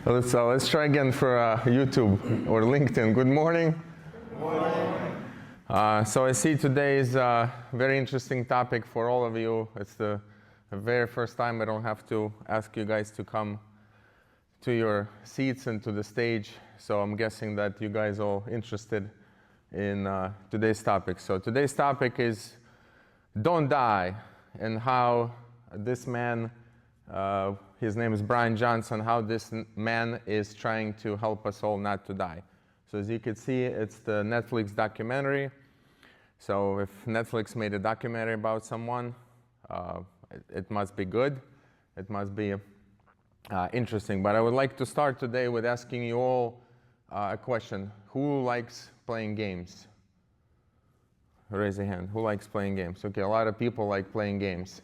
Let's try again for YouTube or LinkedIn. Good morning. Good morning. So I see today is a very interesting topic for all of you. It's the very first time I don't have to ask you guys to come to your seats and to the stage. So I'm guessing that you guys are all interested in today's topic. So today's topic is don't die, and how this man, his name is Bryan Johnson, how this man is trying to help us all not to die. So as you can see, it's the Netflix documentary. So if Netflix made a documentary about someone, it must be good. It must be interesting. But I would like to start today with asking you all a question. Who likes playing games? Raise your hand. Who likes playing games? Okay, a lot of people like playing games.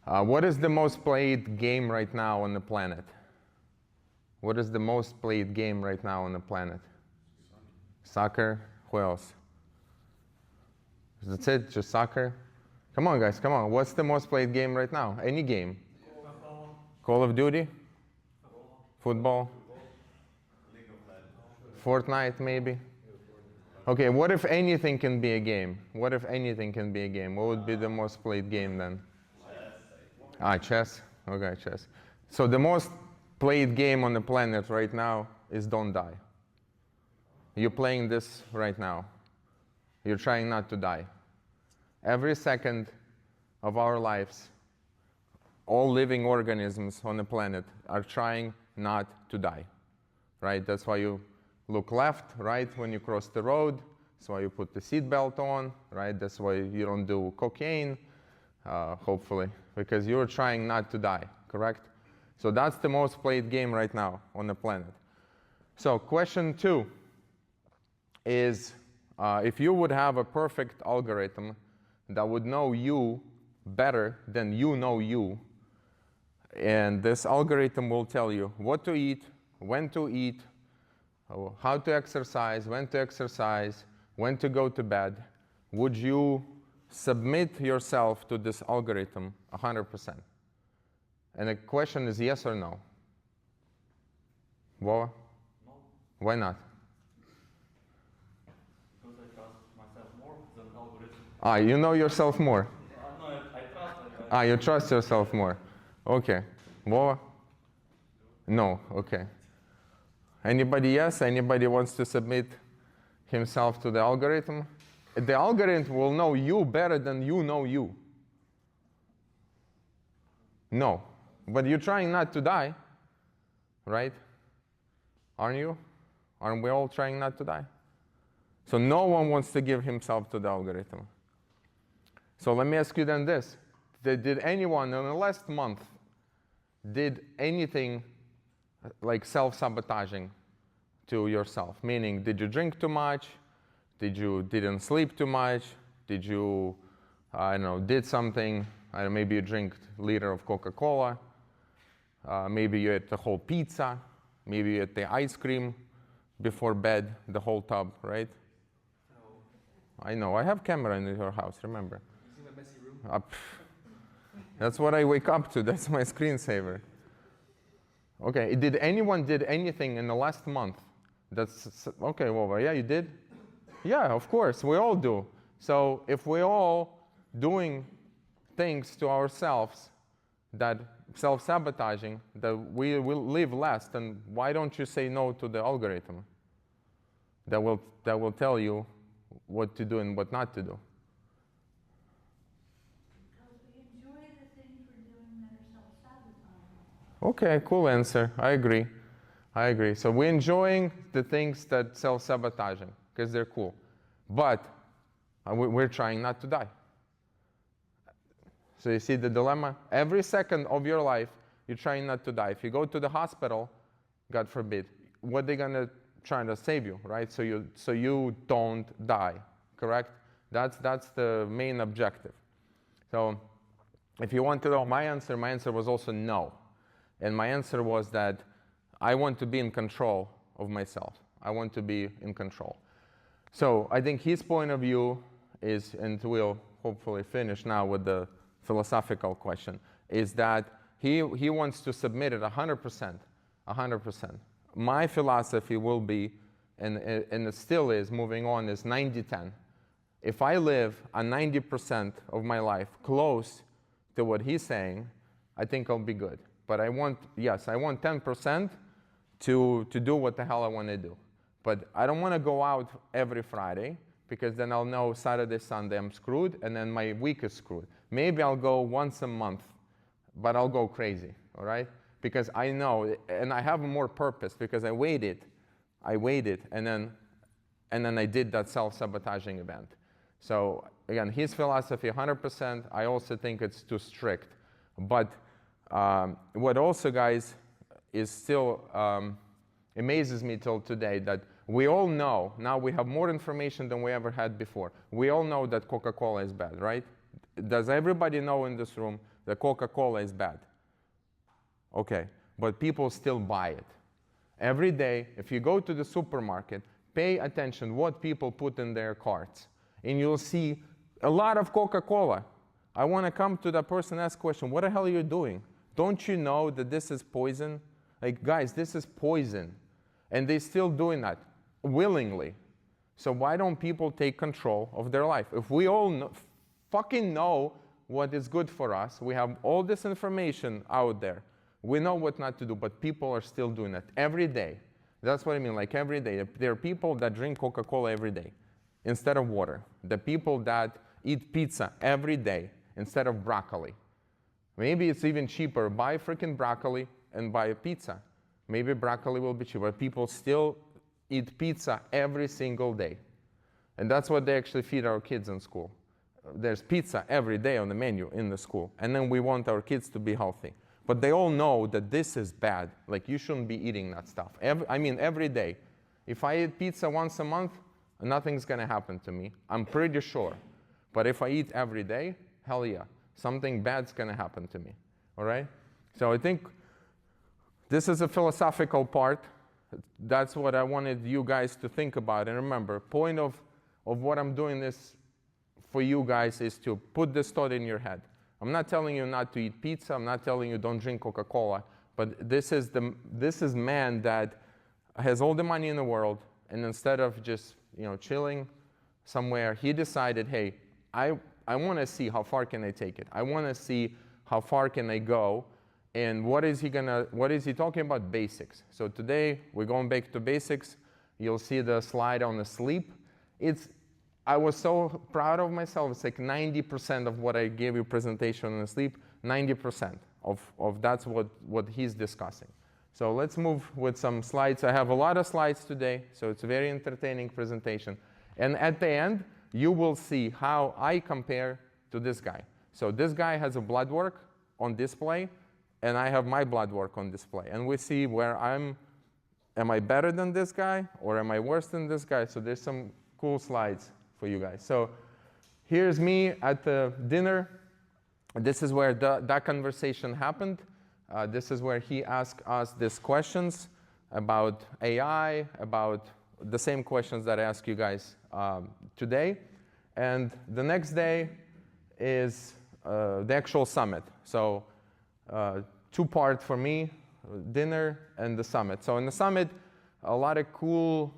What is the most played game right now on the planet? What is the most played game right now on the planet? Soccer. Who else? That's it? Just soccer? Come on, guys, come on. What's the most played game right now? Any game? Call of Duty? Football? Fortnite, maybe? Okay, what if anything can be a game? What if anything can be a game? What would be the most played game then? Chess. Okay, chess. So the most played game on the planet right now is don't die. You're playing this right now. You're trying not to die. Every second of our lives, all living organisms on the planet are trying not to die, right? That's why you look left, right, when you cross the road. That's why you put the seatbelt on, right? That's why you don't do cocaine, hopefully, because you're trying not to die, correct? So that's the most played game right now on the planet. So question 2 is, if you would have a perfect algorithm that would know you better than you know you, and this algorithm will tell you what to eat, when to eat, how to exercise, when to go to bed, would you submit yourself to this algorithm 100%? And the question is yes or no. Well, No. why not? Because I trust myself more than algorithm. You know yourself more. No, I trust. You trust yourself more. Okay. Well, no. Okay. Anybody yes? Anybody wants to submit himself to the algorithm? The algorithm will know you better than you know you. No. But you're trying not to die, right? Aren't you? Aren't we all trying not to die? So no one wants to give himself to the algorithm. So let me ask you then this. Did anyone in the last month did anything like self-sabotaging to yourself? Meaning, did you drink too much? Didn't sleep too much? Did you, I don't know, did something? I don't know, maybe you drink a liter of Coca-Cola. Maybe you ate the whole pizza. Maybe you ate the ice cream before bed, the whole tub, right? No. I know, I have camera in your house, remember. You see my messy room? That's what I wake up to, that's my screensaver. Okay, did anyone did anything in the last month that's, okay, well, yeah, you did? Yeah, of course, we all do. So if we're all doing things to ourselves that self-sabotaging, that we will live less, then why don't you say no to the algorithm that will tell you what to do and what not to do? Because we enjoy the things we're doing that are self-sabotaging. Okay, cool answer. I agree. So we're enjoying the things that self-sabotaging because they're cool. But we're trying not to die. So you see the dilemma? Every second of your life, you're trying not to die. If you go to the hospital, God forbid, what are they going to try to save you, right? So you don't die, correct? That's the main objective. So if you want to know my answer was also no. And my answer was that I want to be in control of myself. I want to be in control. So I think his point of view is, and we'll hopefully finish now with the philosophical question, is that he wants to submit it 100% 100%. My philosophy will be, and it still is, moving on, is 90-10. If I live a 90% of my life close to what he's saying, I think I'll be good. But I want 10% to do what the hell I want to do. But I don't want to go out every Friday, because then I'll know Saturday, Sunday I'm screwed, and then my week is screwed. Maybe I'll go once a month, but I'll go crazy, all right? Because I know, and I have more purpose, because I waited, and then I did that self-sabotaging event. So again, his philosophy, 100%. I also think it's too strict. But what also, guys, is still amazes me till today, that we all know, now we have more information than we ever had before. We all know that Coca-Cola is bad, right? Does everybody know in this room that Coca-Cola is bad? Okay, but people still buy it. Every day, if you go to the supermarket, pay attention what people put in their carts, and you'll see a lot of Coca-Cola. I want to come to that person and ask a question, what the hell are you doing? Don't you know that this is poison? Like, guys, this is poison. And they're still doing that willingly. So why don't people take control of their life? If we all fucking know what is good for us, we have all this information out there, we know what not to do, but people are still doing it every day. That's what I mean, like every day. There are people that drink Coca-Cola every day instead of water. The people that eat pizza every day instead of broccoli. Maybe it's even cheaper. Buy freaking broccoli and buy a pizza. Maybe broccoli will be cheaper. People still eat pizza every single day. And that's what they actually feed our kids in school. There's pizza every day on the menu in the school. And then we want our kids to be healthy. But they all know that this is bad. Like, you shouldn't be eating that stuff. Every day. If I eat pizza once a month, nothing's going to happen to me. I'm pretty sure. But if I eat every day, hell yeah, something bad's going to happen to me. All right? So I think this is a philosophical part. That's what I wanted you guys to think about. And remember, point of what I'm doing this for you guys is to put this thought in your head. I'm not telling you not to eat pizza. I'm not telling you don't drink Coca-Cola. But this is man that has all the money in the world, and instead of just chilling somewhere, he decided, hey, I want to see how far can I take it. I want to see how far can I go, and what is he talking about? Basics. So today we're going back to basics. You'll see the slide on the sleep. I was so proud of myself. It's like 90% of what I gave you presentation on the sleep, 90% of that's what he's discussing. So let's move with some slides. I have a lot of slides today, so it's a very entertaining presentation. And at the end, you will see how I compare to this guy. So this guy has a blood work on display, and I have my blood work on display. And we see where am I better than this guy, or am I worse than this guy? So there's some cool slides for you guys. So here's me at the dinner. This is where that conversation happened. This is where he asked us these questions about AI, about the same questions that I asked you guys today. And the next day is the actual summit. So two-part for me, dinner and the summit. So in the summit, a lot of cool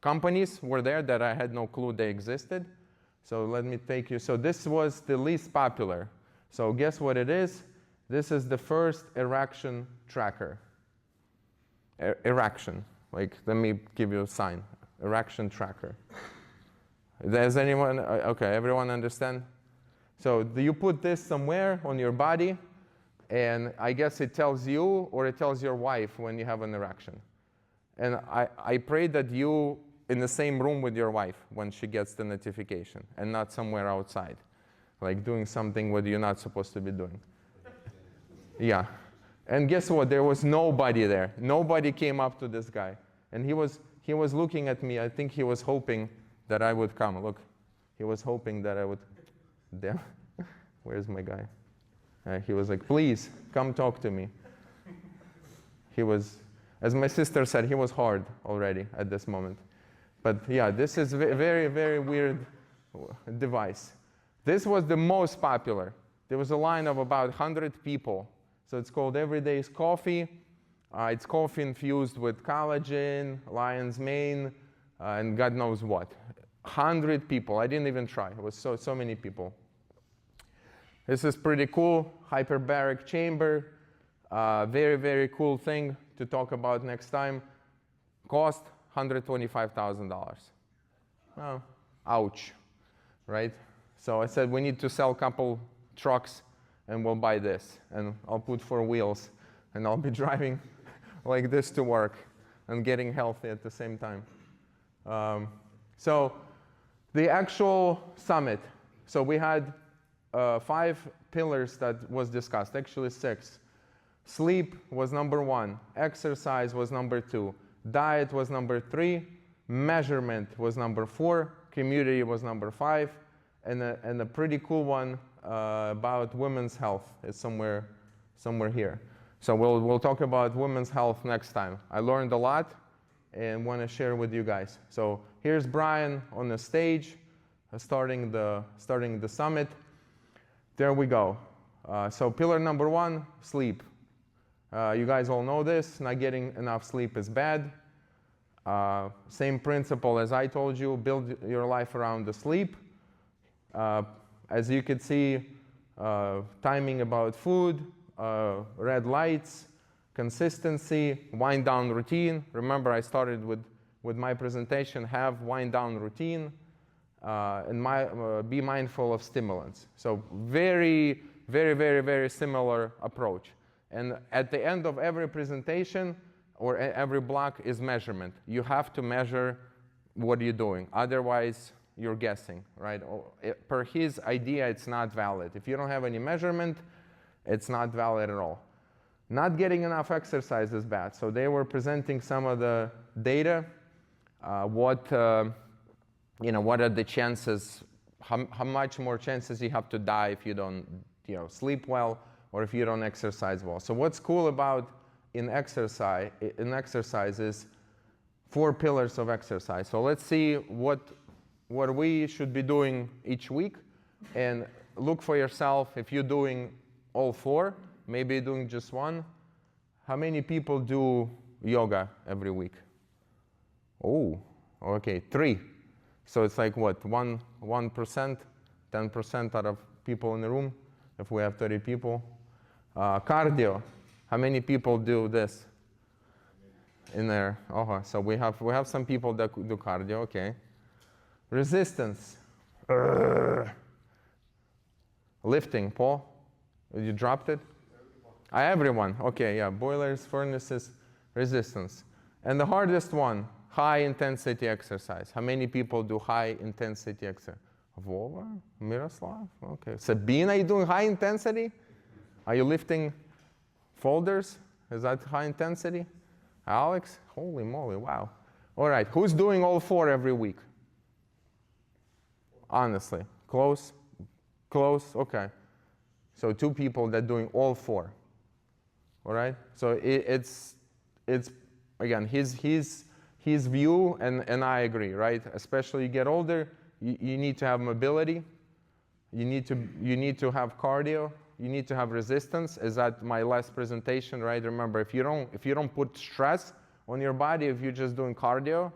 companies were there that I had no clue they existed. So let me take you. So this was the least popular. So guess what it is? This is the first erection tracker. Erection. Like, let me give you a sign. Erection tracker. Does anyone? Okay, everyone understand? So you put this somewhere on your body, and I guess it tells you or it tells your wife when you have an erection. And I pray that you in the same room with your wife when she gets the notification, and not somewhere outside, like doing something what you're not supposed to be doing. Yeah. And guess what? There was nobody there. Nobody came up to this guy. And he was looking at me. I think he was hoping that I would come. Look, he was hoping that I would. There. Where's my guy? He was like, please, come talk to me. He was, as my sister said, he was hard already at this moment. But yeah, this is a very, very weird device. This was the most popular. There was a line of about 100 people. So it's called Everyday's Coffee. It's coffee infused with collagen, lion's mane, and God knows what. 100 people. I didn't even try. It was so many people. This is pretty cool. Hyperbaric chamber. Very, very cool thing to talk about next time. Cost $125,000. Oh, ouch, right? So I said we need to sell a couple trucks and we'll buy this. And I'll put 4 wheels and I'll be driving like this to work and getting healthy at the same time. So the actual summit. So we had 5 pillars that was discussed, actually 6. Sleep was number 1. Exercise was number 2. Diet was number 3. Measurement was number 4. Community was number 5. And a pretty cool one about women's health is somewhere here. So we'll talk about women's health next time. I learned a lot and want to share with you guys. So here's Bryan on the stage, starting the summit. There we go. So pillar number 1, sleep. You guys all know this. Not getting enough sleep is bad. Same principle as I told you. Build your life around the sleep. As you could see, timing about food, red lights, consistency, wind down routine. Remember, I started with my presentation, have wind down routine, and be mindful of stimulants. So very, very, very, very similar approach. And at the end of every presentation or every block is measurement. You have to measure what you're doing. Otherwise, you're guessing, right? Per his idea, it's not valid. If you don't have any measurement, it's not valid at all. Not getting enough exercise is bad. So they were presenting some of the data. What are the chances? How much more chances you have to die if you don't, sleep well or if you don't exercise well. So what's cool about in exercise is 4 pillars of exercise. So let's see what we should be doing each week, and look for yourself if you're doing all 4, maybe doing just 1. How many people do yoga every week? Oh, okay, 3. So it's like what, 1%, 10% out of people in the room, if we have 30 people. Cardio, how many people do this in there? Oh, so we have some people that do cardio, okay. Resistance. Lifting, Paul, you dropped it? Everyone, okay, yeah, boilers, furnaces, resistance. And the hardest one, high intensity exercise. How many people do high intensity exercise? Vova, Miroslav, okay. Sabina, are you doing high intensity? Are you lifting folders? Is that high intensity? Alex, holy moly, wow. All right, who's doing all 4 every week? Honestly, close, okay. So 2 people that doing all 4, all right? So it's again, his view, and I agree, right? Especially you get older, you need to have mobility, you need to have cardio, you need to have resistance. Is that my last presentation, right? Remember, if you don't put stress on your body, if you're just doing cardio,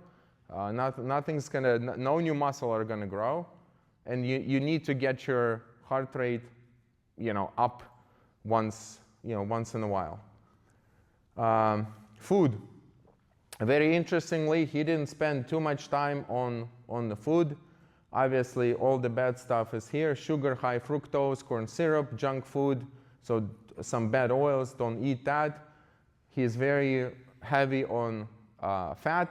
nothing's gonna, no new muscle are gonna grow. And you need to get your heart rate, up once in a while. Food. Very interestingly, he didn't spend too much time on the food. Obviously, all the bad stuff is here. Sugar, high fructose, corn syrup, junk food. So some bad oils, don't eat that. He's very heavy on fat.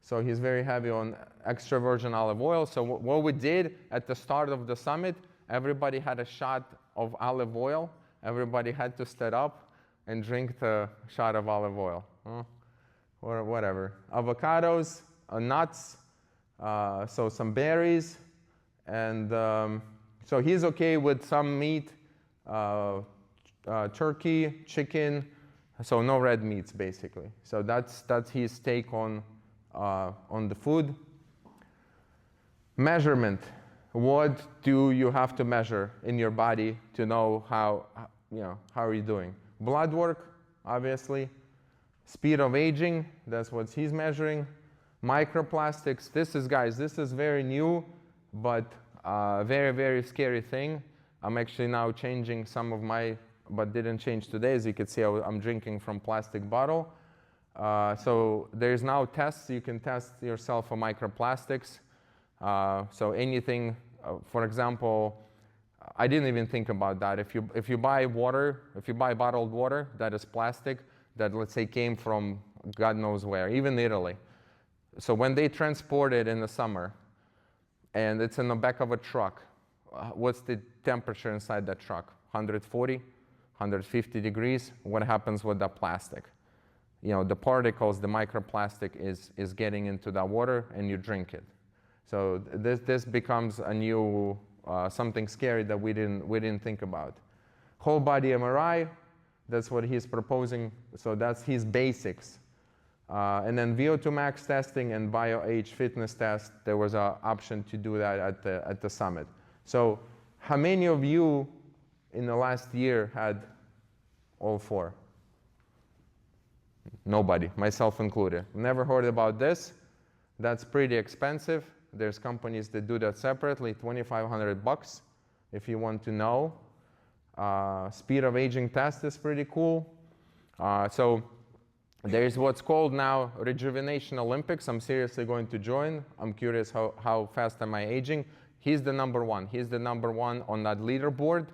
So he's very heavy on extra virgin olive oil. So what we did at the start of the summit, everybody had a shot of olive oil. Everybody had to stand up and drink the shot of olive oil. Or whatever. Avocados, nuts, so some berries. And so he's okay with some meat, turkey, chicken, so no red meats basically. So that's his take on the food. Measurement. What do you have to measure in your body to know how are you doing? Blood work, obviously. Speed of aging, that's what he's measuring. Microplastics, this is, guys, this is very new, but very, very scary thing. I'm actually now changing some of my, but didn't change today. As you can see, I'm drinking from plastic bottle. So there's now tests. You can test yourself for microplastics. So anything, for example, I didn't even think about that. If you buy water, if you buy bottled water that is plastic, that let's say came from God knows where, even Italy. So when they transport it in the summer, and it's in the back of a truck, what's the temperature inside that truck? 140, 150 degrees. What happens with that plastic? You know, the particles, the microplastic is getting into that water, and you drink it. So this becomes a new something scary that we didn't think about. Whole body MRI, that's what he's proposing. So that's his basics. And then VO2 max testing and BioH fitness test, there was an option to do that at the summit. So how many of you in the last year had all four? Nobody, myself included. Never heard about this. That's pretty expensive. There's companies that do that separately, $2,500 if you want to know. Speed of aging test is pretty cool. So there's what's called now Rejuvenation Olympics. I'm seriously going to join. I'm curious how fast am I aging. He's the number one. He's the number one on that leaderboard.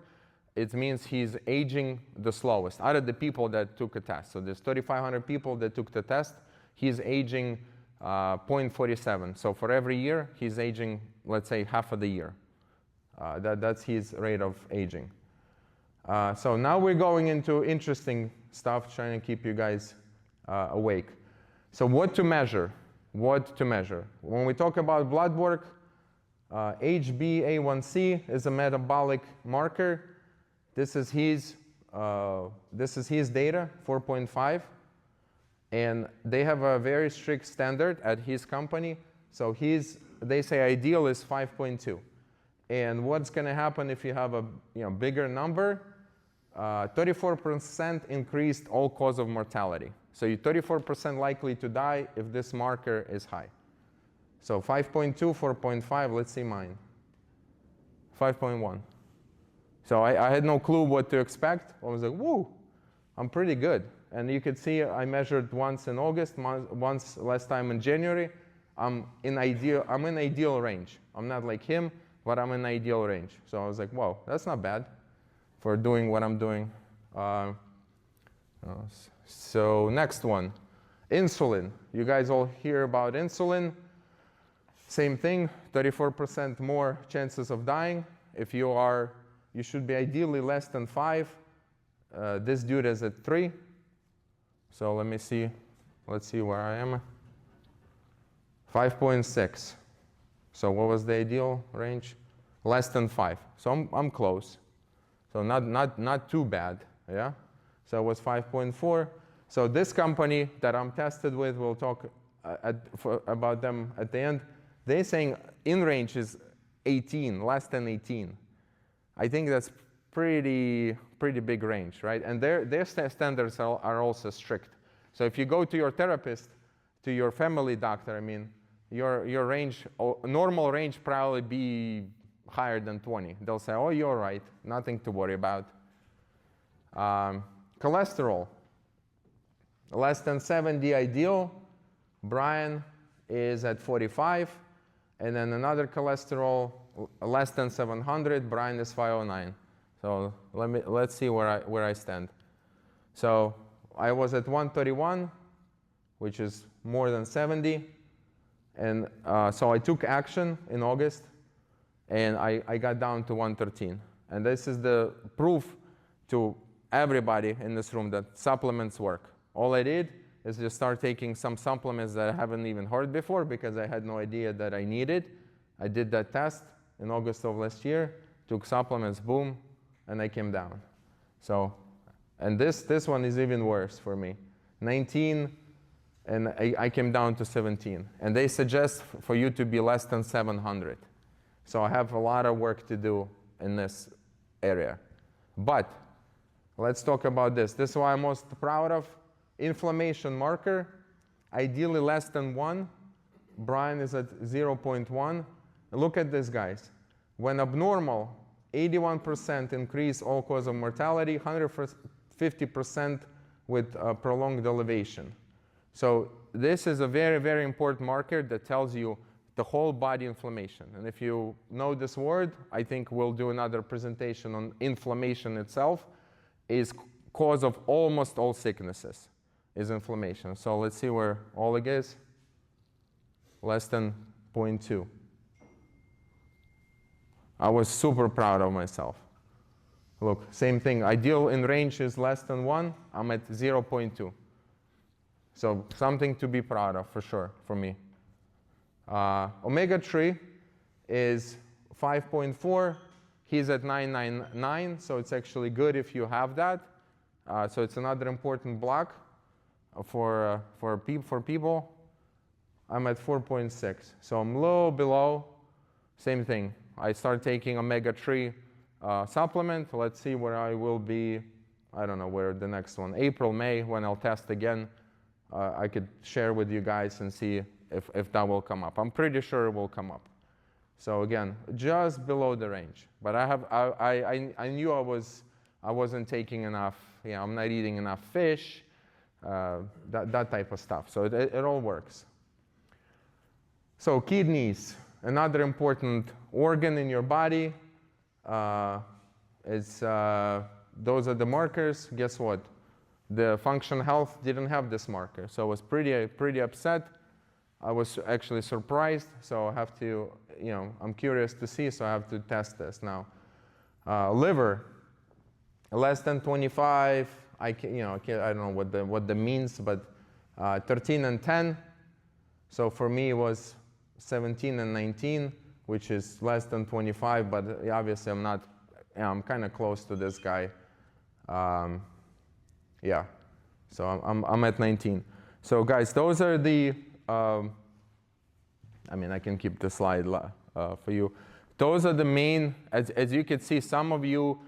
It means he's aging the slowest out of the people that took a test. So there's 3,500 people that took the test. He's aging 0.47. So for every year, he's aging, let's say, half of the year. That's his rate of aging. So now we're going into interesting stuff, trying to keep you guys awake. So what to measure? What to measure? When we talk about blood work, HbA1c is a metabolic marker. This is his data, 4.5. And they have a very strict standard at his company. So they say ideal is 5.2. And what's going to happen if you have a bigger number? 34% increased all cause of mortality. So you're 34% likely to die if this marker is high. So 5.2, 4.5, let's see mine. 5.1. So I had no clue what to expect. I was like, whoa, I'm pretty good. And you could see I measured once in August, once last time in January. I'm in ideal range. I'm not like him, but I'm in ideal range. So I was like, whoa, that's not bad for doing what I'm doing. So next one, insulin. You guys all hear about insulin. Same thing, 34% more chances of dying. If you should be ideally less than 5. This dude is at 3. So let me see. Let's see where I am. 5.6. So what was the ideal range? Less than 5. So I'm close. So not too bad. Yeah. So it was 5.4. So this company that I'm tested with, we'll talk about them at the end. They're saying in range is 18, less than 18. I think that's pretty big range, right? And their standards are also strict. So if you go to your therapist, to your family doctor, I mean, your range, normal range probably be higher than 20. They'll say, oh, you're right, nothing to worry about. Cholesterol, less than 70 ideal. Bryan is at 45. And then another cholesterol, less than 700. Bryan is 509. So let's see where I stand. So I was at 131, which is more than 70. And so I took action in August, and I got down to 113. And this is the proof to everybody in this room that supplements work. All I did is just start taking some supplements that I haven't even heard before because I had no idea that I needed. I did that test in August of last year, took supplements, boom, and I came down. So, and this one is even worse for me. 19, and I came down to 17. And they suggest for you to be less than 700. So I have a lot of work to do in this area. But Let's talk about this. This is what I'm most proud of. Inflammation marker, ideally less than 1. Bryan is at 0.1. Look at this, guys. When abnormal, 81% increase all-cause of mortality, 150% with prolonged elevation. So this is a very, very important marker that tells you the whole body inflammation. And if you know this word, I think we'll do another presentation on inflammation itself, is cause of almost all sicknesses, is inflammation. So let's see where Alek is. Less than 0.2. I was super proud of myself. Look, same thing. Ideal in range is less than 1. I'm at 0.2. So something to be proud of, for sure, for me. Omega-3 is 5.4. He's at 999, so it's actually good if you have that. So it's another important block for people. I'm at 4.6, so I'm low below. Same thing. I start taking omega-3 supplement. Let's see where I will be. I don't know where the next one. April, May, when I'll test again. I could share with you guys and see if that will come up. I'm pretty sure it will come up. So again, just below the range. But I knew I wasn't taking enough. Yeah, I'm not eating enough fish. That type of stuff. So it all works. So kidneys, another important organ in your body. Those are the markers. Guess what? The Function Health didn't have this marker, so I was pretty upset. I was actually surprised, so I have to, I'm curious to see, so I have to test this now. Liver, less than 25. I don't know what the means, but 13 and 10. So for me, it was 17 and 19, which is less than 25, but obviously I'm not. I'm kind of close to this guy. Yeah, so I'm at 19. So guys, those are the. I can keep the slide for you. Those are the main. As you can see, some of you,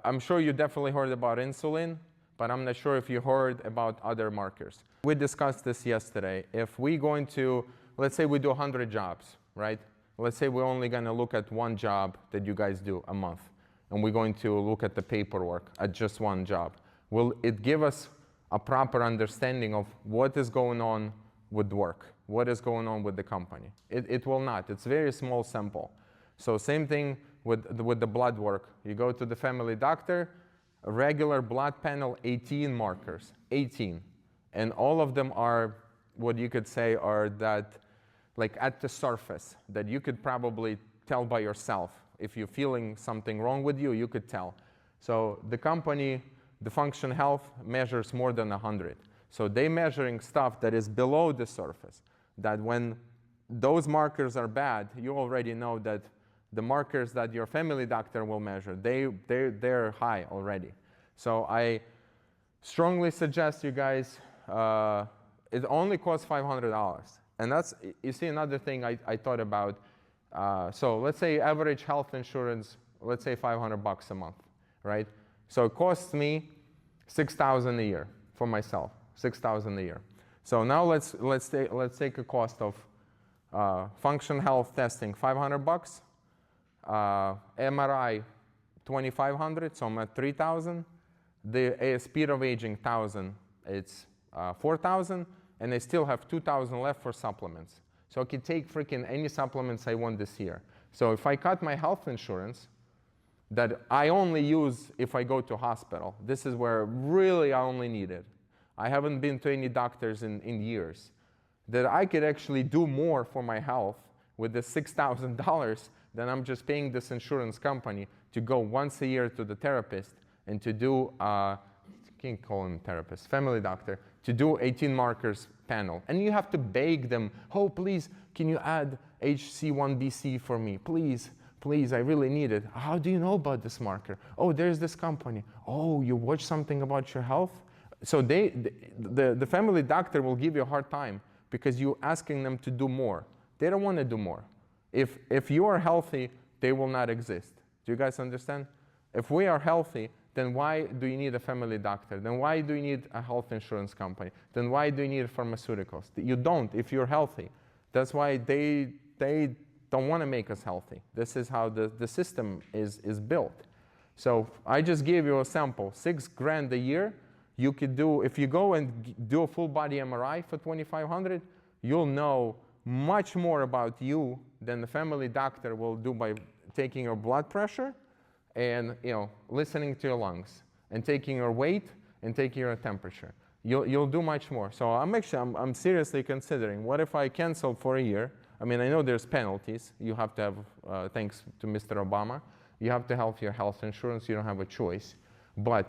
I'm sure you definitely heard about insulin, but I'm not sure if you heard about other markers. We discussed this yesterday. If we're going to, let's say we do 100 jobs, right? Let's say we're only going to look at one job that you guys do a month, and we're going to look at the paperwork at just one job. Will it give us a proper understanding of what is going on with work, what is going on with the company? It will not. It's very small sample. So same thing with the blood work. You go to the family doctor, a regular blood panel, 18 markers, 18. And all of them are what you could say are that, like at the surface, that you could probably tell by yourself. If you're feeling something wrong with you, you could tell. So the company, the Function Health, measures more than 100. So they're measuring stuff that is below the surface, that when those markers are bad, you already know that the markers that your family doctor will measure, they're high already. So I strongly suggest you guys, it only costs $500. And that's, you see, another thing I thought about. So let's say average health insurance, let's say $500 a month, right? So it costs me $6,000 a year for myself, $6,000 a year. So now let's take a cost of Function Health testing, $500, MRI, $2,500, so I'm at $3,000. The speed of aging, $1,000, it's $4,000, and I still have $2,000 left for supplements. So I can take freaking any supplements I want this year. So if I cut my health insurance, that I only use if I go to hospital, this is where really I only need it. I haven't been to any doctors in years. That I could actually do more for my health with the $6,000 than I'm just paying this insurance company to go once a year to the therapist and to do, can't call him therapist, family doctor, to do 18 markers panel. And you have to beg them, oh, please, can you add HC1BC for me? Please, please, I really need it. How do you know about this marker? Oh, there's this company. Oh, you watch something about your health? So the family doctor will give you a hard time because you're asking them to do more. They don't want to do more. If you are healthy, they will not exist. Do you guys understand? If we are healthy, then why do you need a family doctor? Then why do you need a health insurance company? Then why do you need pharmaceuticals? You don't if you're healthy. That's why they don't want to make us healthy. This is how the system is built. So I just gave you a sample, $6,000 a year. You could do, if you go and do a full body MRI for $2,500, you'll know much more about you than the family doctor will do by taking your blood pressure and listening to your lungs and taking your weight and taking your temperature. You'll do much more. So I'm seriously considering, what if I cancel for a year? I mean, I know there's penalties. You have to have, thanks to Mr. Obama, you have to have your health insurance. You don't have a choice. But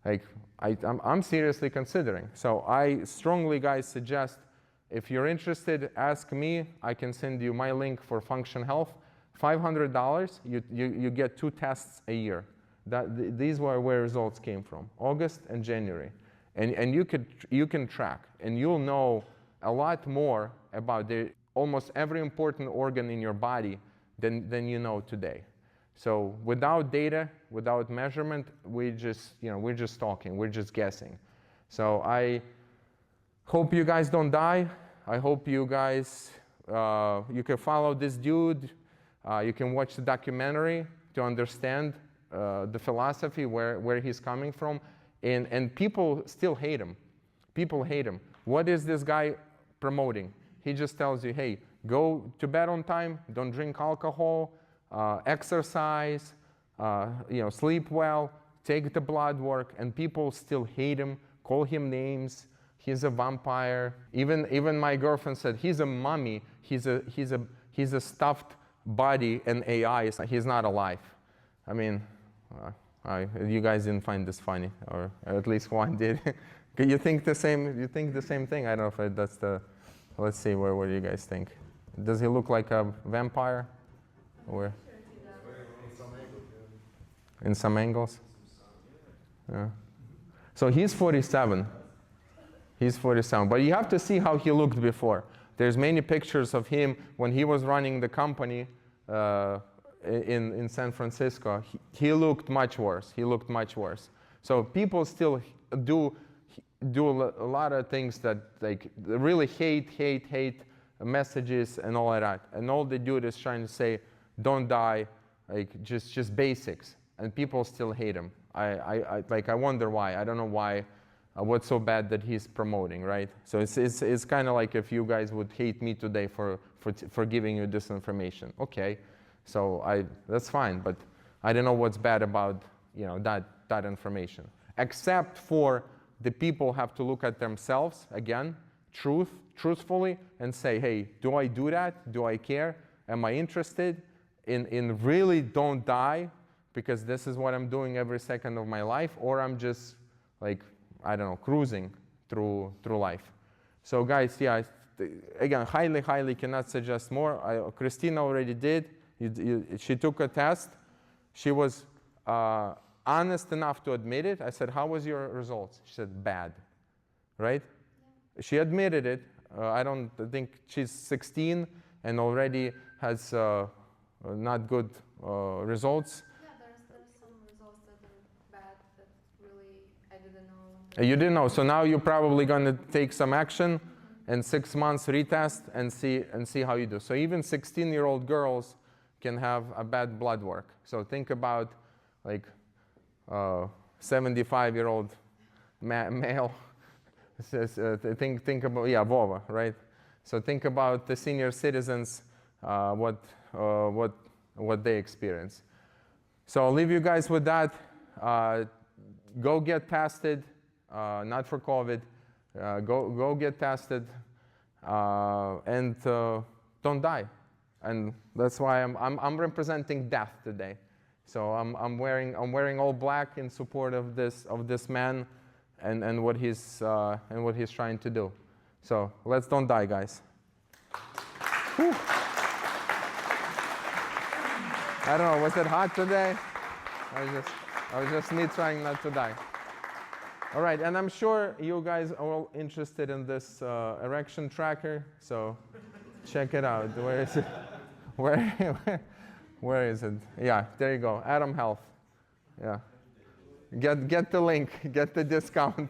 like, I'm seriously considering. So I strongly, guys, suggest, if you're interested, ask me. I can send you my link for Function Health. $500, you get 2 tests a year. These were where results came from, August and January. And you can track, and you'll know a lot more about almost every important organ in your body than you know today. So without data, without measurement, we're just talking, we're just guessing. So I hope you guys don't die. I hope you guys, you can follow this dude. You can watch the documentary to understand the philosophy, where he's coming from. And people still hate him. People hate him. What is this guy promoting? He just tells you, hey, go to bed on time, don't drink alcohol, exercise, sleep well, take the blood work, and people still hate him, call him names. He's a vampire. Even my girlfriend said he's a mummy. He's a stuffed body and AI. He's not alive. I mean, you guys didn't find this funny, or at least one did. You think the same? You think the same thing? I don't know if that's the. Let's see, what do you guys think? Does he look like a vampire? Or in some angles? Yeah. So he's 47. He's 47. But you have to see how he looked before. There's many pictures of him when he was running the company in San Francisco. He looked much worse. He looked much worse. So people still do a lot of things that like really hate messages and all of that. And all they do is trying to say, don't die, like just basics. And people still hate him. I wonder why. I don't know why. What's so bad that he's promoting, right? So it's kind of like if you guys would hate me today for giving you this information. Okay, so that's fine, but I don't know what's bad about that information. Except for the people have to look at themselves again, truthfully, and say, hey, do I do that? Do I care? Am I interested in really don't die because this is what I'm doing every second of my life, or I'm just like, I don't know, cruising through life. So guys, yeah, again, highly cannot suggest more. Christina already did. She took a test. She was honest enough to admit it. I said, how was your results? She said, bad, right? Yeah. She admitted it. I think she's 16 and already has not good results. Yeah, there's some results that are bad that really I didn't know. You didn't know, so now you're probably going to take some action and 6 months retest and see how you do. So even 16-year-old girls can have a bad blood work. So think about like 75-year-old male. Think about Vova, right? So think about the senior citizens, what they experience. So I'll leave you guys with that. Go get tested, not for COVID. Go get tested, and don't die. And that's why I'm representing death today. So I'm wearing all black in support of this man and what he's trying to do. So let's don't die, guys. Whew. I don't know, was it hot today? I was just me trying not to die. All right, and I'm sure you guys are all interested in this erection tracker, so check it out. Where is it? Where is it? Yeah, there you go. Atom Health. Yeah. Get the link, get the discount.